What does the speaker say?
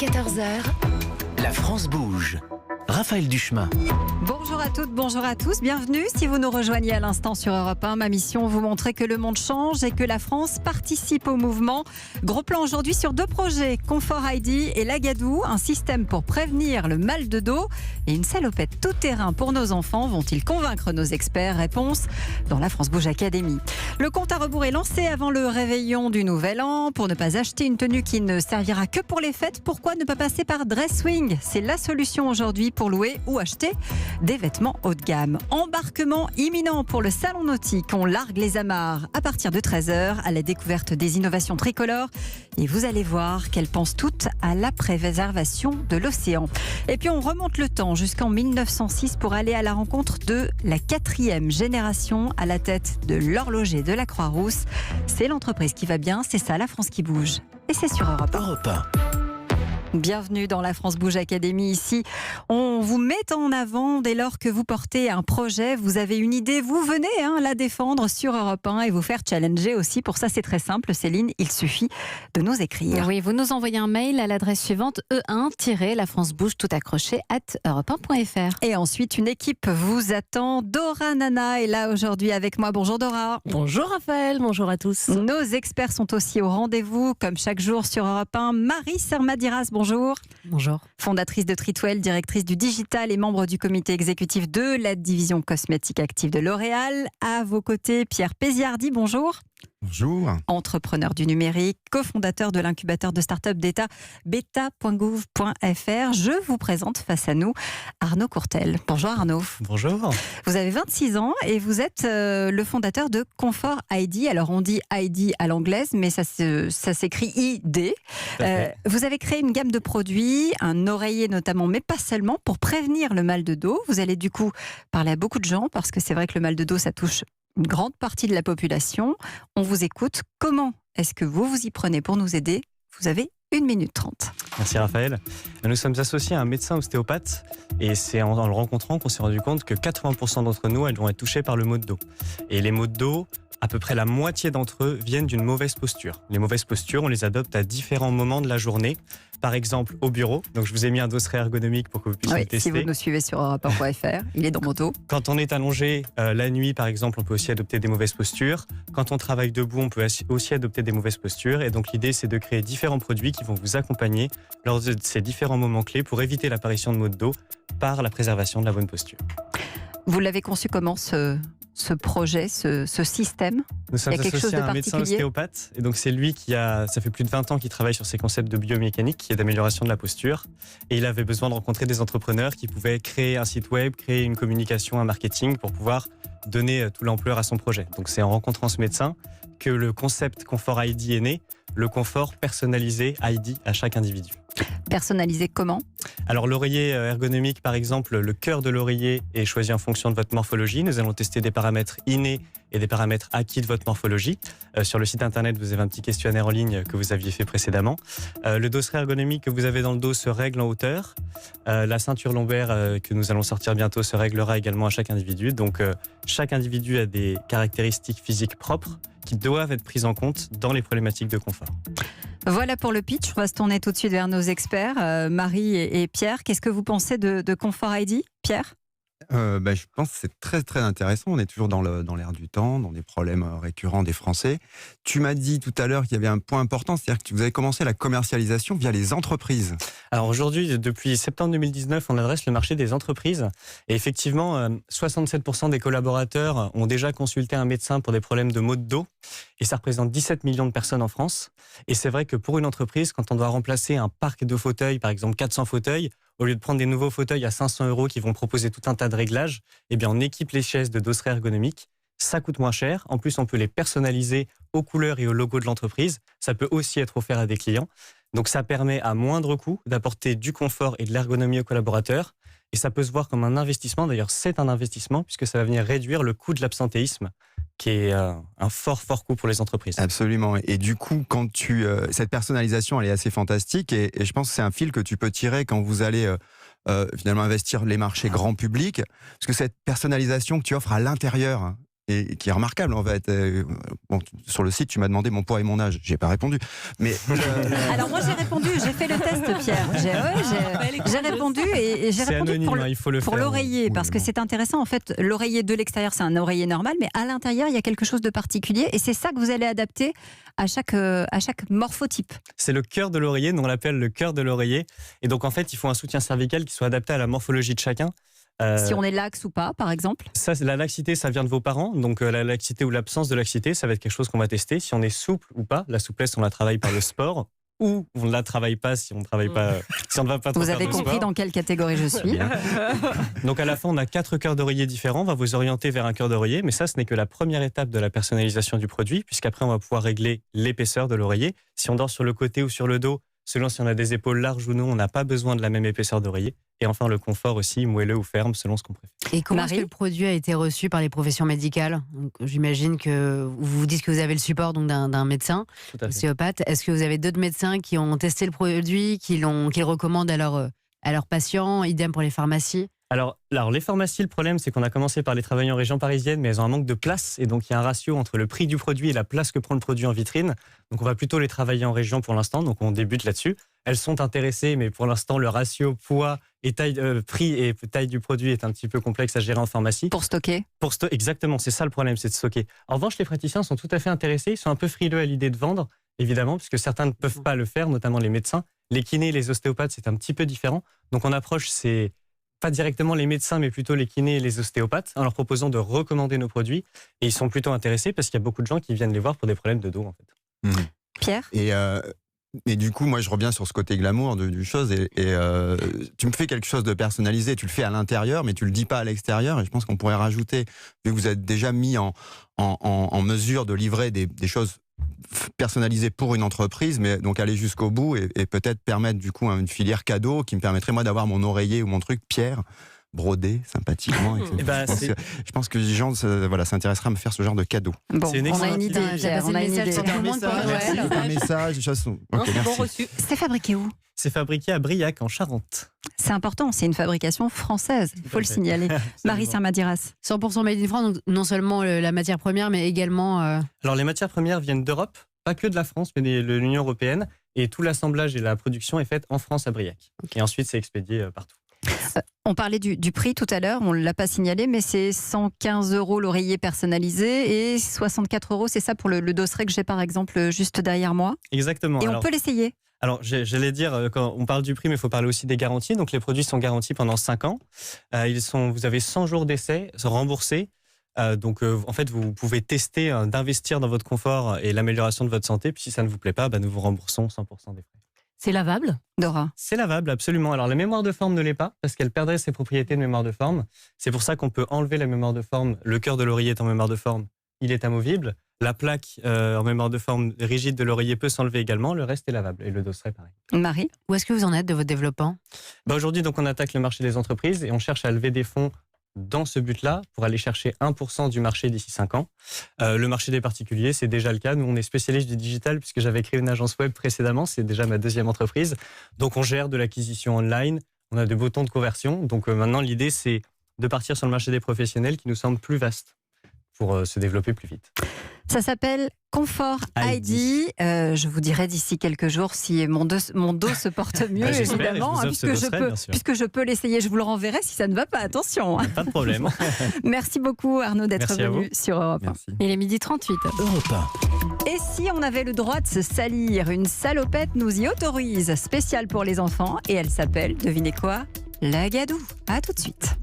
14h, la France bouge. Raphaël Duchemin. Bonjour à toutes, bonjour à tous, bienvenue si vous nous rejoignez à l'instant sur Europe 1. Ma mission, vous montrer que le monde change et que la France participe au mouvement. Gros plan aujourd'hui sur deux projets, Confort ID et Lagadou, un système pour prévenir le mal de dos et une salopette tout-terrain pour nos enfants. Vont-ils convaincre nos experts? Réponse dans la France Bouge Academy. Le compte à rebours est lancé avant le réveillon du Nouvel An. Pour ne pas acheter une tenue qui ne servira que pour les fêtes, pourquoi ne pas passer par Dresswing? C'est la solution aujourd'hui pour louer ou acheter des vêtements haut de gamme. Embarquement imminent pour le salon nautique. On largue les amarres à partir de 13h à la découverte des innovations tricolores. Et vous allez voir qu'elles pensent toutes à la préservation de l'océan. Et puis on remonte le temps jusqu'en 1906 pour aller à la rencontre de la 4e génération à la tête de l'horloger de la Croix-Rousse. C'est l'entreprise qui va bien, c'est ça la France qui bouge. Et c'est sur Europe 1. Europe 1. Bienvenue dans la France Bouge Academy. Ici, on vous met en avant dès lors que vous portez un projet, vous avez une idée, vous venez la défendre sur Europe 1 et vous faire challenger aussi. Pour ça, c'est très simple, Céline, il suffit de nous écrire. Oui, vous nous envoyez un mail à l'adresse suivante e1-lafrancebouge tout accroché @europe1.fr. Et ensuite, une équipe vous attend. Dora Nana est là aujourd'hui avec moi. Bonjour Dora. Bonjour Raphaël, bonjour à tous. Nos experts sont aussi au rendez-vous, comme chaque jour sur Europe 1. Marie Sermadiras, bonjour. Bonjour. Fondatrice de Treatwell, directrice du digital et membre du comité exécutif de la division cosmétique active de L'Oréal. À vos côtés, Pierre Péziardi, bonjour. Bonjour. Entrepreneur du numérique, cofondateur de l'incubateur de start-up d'État beta.gouv.fr. Je vous présente face à nous Arnaud Courtel. Bonjour Arnaud. Bonjour. Vous avez 26 ans et vous êtes le fondateur de Confort ID. Alors on dit ID à l'anglaise, mais ça s'écrit ID. Vous avez créé une gamme de produits, un oreiller notamment, mais pas seulement, pour prévenir le mal de dos. Vous allez du coup parler à beaucoup de gens parce que c'est vrai que le mal de dos, ça touche une grande partie de la population. On vous écoute. Comment est-ce que vous vous y prenez pour nous aider? Vous avez 1 minute 30. Merci Raphaël. Nous sommes associés à un médecin ostéopathe et c'est en le rencontrant qu'on s'est rendu compte que 80% d'entre nous, elles vont être touchées par le maux de dos. Et les maux de dos, à peu près la moitié d'entre eux viennent d'une mauvaise posture. Les mauvaises postures, on les adopte à différents moments de la journée. Par exemple, au bureau. Donc, je vous ai mis un dosseret ergonomique pour que vous puissiez le tester. Si vous nous suivez sur europe1.fr, il est dans mon dos. Quand on est allongé la nuit, par exemple, on peut aussi adopter des mauvaises postures. Quand on travaille debout, on peut aussi adopter des mauvaises postures. Et donc, l'idée, c'est de créer différents produits qui vont vous accompagner lors de ces différents moments clés pour éviter l'apparition de maux de dos par la préservation de la bonne posture. Vous l'avez conçu comment ce projet, ce système? Nous sommes quelque chose associés de à un médecin particulier ostéopathe. Et donc, c'est lui ça fait plus de 20 ans qu'il travaille sur ces concepts de biomécanique et d'amélioration de la posture. Et il avait besoin de rencontrer des entrepreneurs qui pouvaient créer un site web, créer une communication, un marketing pour pouvoir donner toute l'ampleur à son projet. Donc, c'est en rencontrant ce médecin que le concept Confort ID est né, le confort personnalisé ID à chaque individu. Personnalisé comment? Alors l'oreiller ergonomique, par exemple, le cœur de l'oreiller est choisi en fonction de votre morphologie. Nous allons tester des paramètres innés et des paramètres acquis de votre morphologie. Sur le site internet, vous avez un petit questionnaire en ligne que vous aviez fait précédemment. Le dosseret ergonomique que vous avez dans le dos se règle en hauteur. La ceinture lombaire que nous allons sortir bientôt se réglera également à chaque individu. Donc chaque individu a des caractéristiques physiques propres qui doivent être prises en compte dans les problématiques de confort. Voilà pour le pitch. On va se tourner tout de suite vers nos experts, Marie et Pierre. Qu'est-ce que vous pensez de Confort ID, Pierre? Je pense que c'est très très intéressant. On est toujours dans l'air du temps, dans des problèmes récurrents des Français. Tu m'as dit tout à l'heure qu'il y avait un point important, c'est-à-dire que vous avez commencé la commercialisation via les entreprises. Alors aujourd'hui, depuis septembre 2019, on adresse le marché des entreprises. Et effectivement, 67% des collaborateurs ont déjà consulté un médecin pour des problèmes de maux de dos. Et ça représente 17 millions de personnes en France. Et c'est vrai que pour une entreprise, quand on doit remplacer un parc de fauteuils, par exemple 400 fauteuils, au lieu de prendre des nouveaux fauteuils à 500 € qui vont proposer tout un tas de réglages, eh bien on équipe les chaises de dosseret ergonomique. Ça coûte moins cher. En plus, on peut les personnaliser aux couleurs et au logo de l'entreprise. Ça peut aussi être offert à des clients. Donc ça permet à moindre coût d'apporter du confort et de l'ergonomie aux collaborateurs. Et ça peut se voir comme un investissement. D'ailleurs, c'est un investissement puisque ça va venir réduire le coût de l'absentéisme, qui est un fort coût pour les entreprises. Absolument. Et du coup, cette personnalisation, elle est assez fantastique. Et je pense que c'est un fil que tu peux tirer quand vous allez finalement investir les marchés grand public. Parce que cette personnalisation que tu offres à l'intérieur et qui est remarquable en fait. Bon, sur le site, tu m'as demandé mon poids et mon âge. J'ai pas répondu. Mais Alors moi j'ai répondu, j'ai fait le test, Pierre. J'ai répondu et j'ai C'est répondu anonyme, pour il faut le pour faire. l'oreiller, Oui, parce que bon. c'est intéressant. En fait, l'oreiller de l'extérieur, c'est un oreiller normal, mais à l'intérieur, il y a quelque chose de particulier. Et c'est ça que vous allez adapter à chaque morphotype. C'est le cœur de l'oreiller, nous on l'appelle le cœur de l'oreiller. Et donc en fait, il faut un soutien cervical qui soit adapté à la morphologie de chacun. Si on est lax ou pas, par exemple. Ça, la laxité, ça vient de vos parents. Donc la laxité ou l'absence de laxité, ça va être quelque chose qu'on va tester. Si on est souple ou pas, la souplesse, on la travaille par le sport. Ou on ne la travaille pas si on travaille pas, si on ne va pas trop Vous faire avez de compris sport. dans quelle catégorie je suis. Bien. Donc à la fin, on a 4 cœurs d'oreiller différents. On va vous orienter vers un cœur d'oreiller, mais ça, ce n'est que la première étape de la personnalisation du produit, puisqu'après, on va pouvoir régler l'épaisseur de l'oreiller. Si on dort sur le côté ou sur le dos, selon si on a des épaules larges ou non, on n'a pas besoin de la même épaisseur d'oreiller. Et enfin, le confort aussi, moelleux ou ferme, selon ce qu'on préfère. Et comment est-ce Marie que le produit a été reçu par les professions médicales? Donc, j'imagine que vous dites que vous avez le support donc, d'un médecin, Tout à fait. ostéopathe. Est-ce que vous avez d'autres médecins qui ont testé le produit, qui le recommandent à leurs patients, idem pour les pharmacies? Alors, les pharmacies, le problème, c'est qu'on a commencé par les travailler en région parisienne, mais elles ont un manque de place. Et donc, il y a un ratio entre le prix du produit et la place que prend le produit en vitrine. Donc, on va plutôt les travailler en région pour l'instant. Donc, on débute là-dessus. Elles sont intéressées, mais pour l'instant, le ratio poids et prix et taille du produit est un petit peu complexe à gérer en pharmacie. Pour stocker. Exactement, c'est ça le problème, c'est de stocker. En revanche, les praticiens sont tout à fait intéressés. Ils sont un peu frileux à l'idée de vendre, évidemment, puisque certains ne peuvent pas le faire, notamment les médecins. Les kinés, les ostéopathes, c'est un petit peu différent. Donc, on approche pas directement les médecins, mais plutôt les kinés et les ostéopathes, en leur proposant de recommander nos produits. Et ils sont plutôt intéressés parce qu'il y a beaucoup de gens qui viennent les voir pour des problèmes de dos, en fait. Pierre. Et du coup, moi, je reviens sur ce côté glamour du chose. Et tu me fais quelque chose de personnalisé. Tu le fais à l'intérieur, mais tu le dis pas à l'extérieur. Et je pense qu'on pourrait rajouter, vu que vous êtes déjà mis en mesure de livrer des choses personnalisées pour une entreprise, mais donc aller jusqu'au bout et peut-être permettre du coup une filière cadeau qui me permettrait moi d'avoir mon oreiller ou mon truc Pierre brodé sympathiquement. Eh ben, je pense que les gens s'intéresseraient à me faire ce genre de cadeau. Bon, C'est une on a une excellente idée, idée. Pierre, on a une idée. Sur tout le monde pour Noël. Un message, des choses. Ok, Bon merci. reçu. C'est fabriqué où? C'est fabriqué à Briac, en Charente. C'est important, c'est une fabrication française, il faut le signaler. Marie Sarmadiras. 100% made in France, donc non seulement la matière première, mais également... Alors, les matières premières viennent d'Europe, pas que de la France, mais de l'Union européenne. Et tout l'assemblage et la production est faite en France à Briac. Et ensuite, c'est expédié partout. On parlait du prix tout à l'heure, on ne l'a pas signalé, mais c'est 115 € l'oreiller personnalisé et 64 €, c'est ça pour le dosseret que j'ai par exemple juste derrière moi. Exactement. Et on Alors, peut l'essayer. Alors, j'allais dire, quand on parle du prix, mais il faut parler aussi des garanties. Donc, les produits sont garantis pendant 5 ans. Vous avez 100 jours d'essai remboursés. En fait, vous pouvez tester d'investir dans votre confort et l'amélioration de votre santé. Puis, si ça ne vous plaît pas, nous vous remboursons 100% des frais. C'est lavable? Dora. C'est lavable, absolument. Alors, la mémoire de forme ne l'est pas parce qu'elle perdrait ses propriétés de mémoire de forme. C'est pour ça qu'on peut enlever la mémoire de forme. Le cœur de l'oreiller est en mémoire de forme. Il est amovible. La plaque en mémoire de forme rigide de l'oreiller peut s'enlever également. Le reste est lavable. Et le dosseret, pareil. Marie. Où est-ce que vous en êtes de votre développement? Aujourd'hui, donc, on attaque le marché des entreprises et on cherche à lever des fonds dans ce but-là pour aller chercher 1% du marché d'ici 5 ans. Le marché des particuliers, c'est déjà le cas. Nous, on est spécialiste du digital puisque j'avais créé une agence web précédemment. C'est déjà ma 2e entreprise. Donc, on gère de l'acquisition online. On a de beaux taux de conversion. Donc, maintenant, l'idée, c'est de partir sur le marché des professionnels qui nous semble plus vaste pour se développer plus vite. Ça s'appelle Confort ID. Je vous dirai d'ici quelques jours si mon dos se porte mieux, J'espère, évidemment, et je vous offre ce dosseret, bien sûr. puisque je peux l'essayer. Je vous le renverrai si ça ne va pas. Attention. Pas de problème. Merci beaucoup Arnaud d'être Merci à venu vous. sur Europe 1. Merci. Il est 12h38. Europe 1. Et si on avait le droit de se salir, une salopette nous y autorise, spéciale pour les enfants, et elle s'appelle, devinez quoi, la Gadou. À tout de suite.